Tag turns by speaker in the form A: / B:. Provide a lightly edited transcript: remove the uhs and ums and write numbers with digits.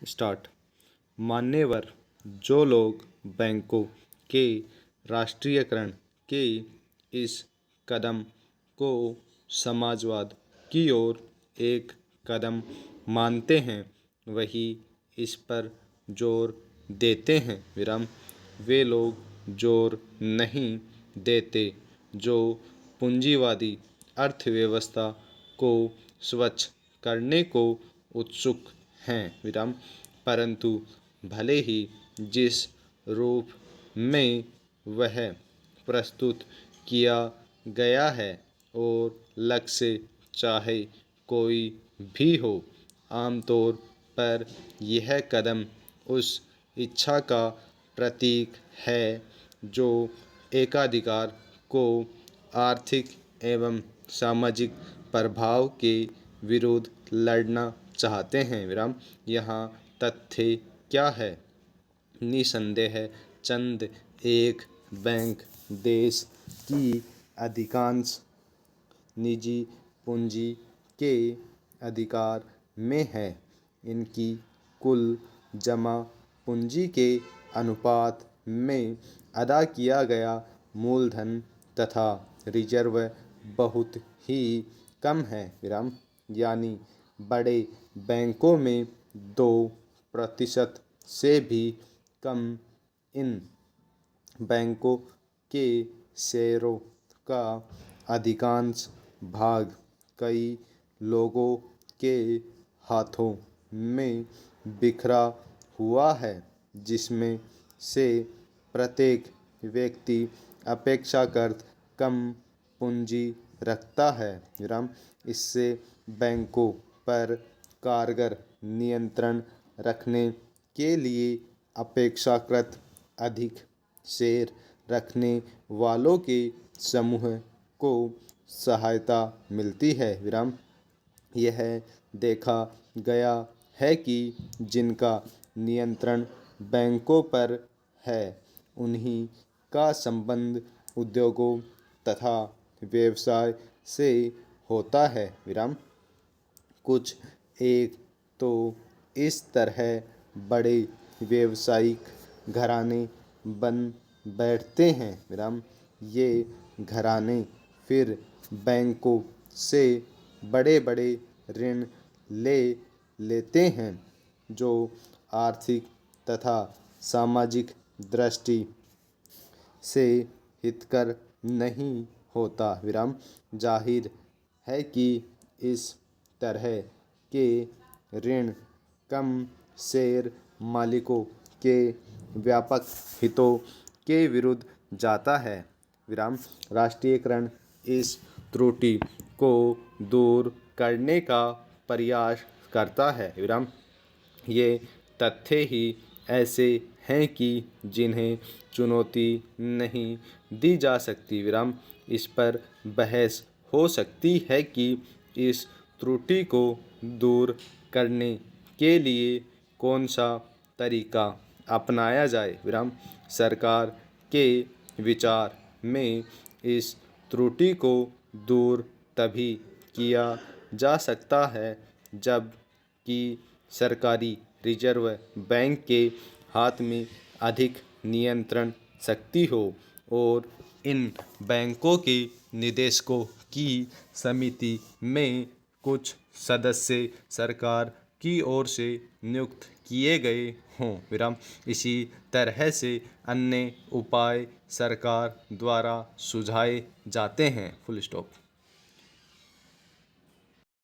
A: Start. मान्यवर जो लोग बैंकों के राष्ट्रीयकरण के इस कदम को समाजवाद की ओर एक कदम मानते हैं वही इस पर जोर देते हैं विराम। वे लोग जोर नहीं देते जो पूंजीवादी अर्थव्यवस्था को स्वच्छ करने को उत्सुक हैं विराम, परंतु भले ही जिस रूप में वह प्रस्तुत किया गया है और लक्ष्य चाहे कोई भी हो, आमतौर पर यह कदम उस इच्छा का प्रतीक है जो एकाधिकार को आर्थिक एवं सामाजिक प्रभाव के विरुद्ध लड़ना चाहते हैं विराम। यहाँ तथ्य क्या है? निसंदेह चंद एक बैंक देश की अधिकांश निजी पूंजी के अधिकार में है। इनकी कुल जमा पूंजी के अनुपात में अदा किया गया मूलधन तथा रिजर्व बहुत ही कम है विराम। यानी बड़े बैंकों में 2% से भी कम इन बैंकों के शेयरों का अधिकांश भाग कई लोगों के हाथों में बिखरा हुआ है, जिसमें से प्रत्येक व्यक्ति अपेक्षाकृत कम पूंजी रखता है विराम। इससे बैंकों पर कारगर नियंत्रण रखने के लिए अपेक्षाकृत अधिक शेयर रखने वालों के समूह को सहायता मिलती है विराम। यह देखा गया है कि जिनका नियंत्रण बैंकों पर है उन्हीं का संबंध उद्योगों तथा व्यवसाय से होता है विराम। कुछ एक तो इस तरह बड़े व्यवसायिक घराने बन बैठते हैं विराम। ये घराने फिर बैंकों से बड़े बड़े ऋण ले लेते हैं जो आर्थिक तथा सामाजिक दृष्टि से हितकर नहीं होता विराम। जाहिर है कि इस तरह के ऋण कम शेयर मालिकों के व्यापक हितों के विरुद्ध जाता है विराम। राष्ट्रीयकरण इस त्रुटि को दूर करने का प्रयास करता है विराम। ये तथ्य ही ऐसे हैं कि जिन्हें चुनौती नहीं दी जा सकती विराम। इस पर बहस हो सकती है कि इस त्रुटि को दूर करने के लिए कौन सा तरीका अपनाया जाए विराम। सरकार के विचार में इस त्रुटि को दूर तभी किया जा सकता है जब कि सरकारी रिजर्व बैंक के हाथ में अधिक नियंत्रण शक्ति हो और इन बैंकों के निदेशकों की समिति में कुछ सदस्य सरकार की ओर से नियुक्त किए गए हों विराम। इसी तरह से अन्य उपाय सरकार द्वारा सुझाए जाते हैं। Full stop.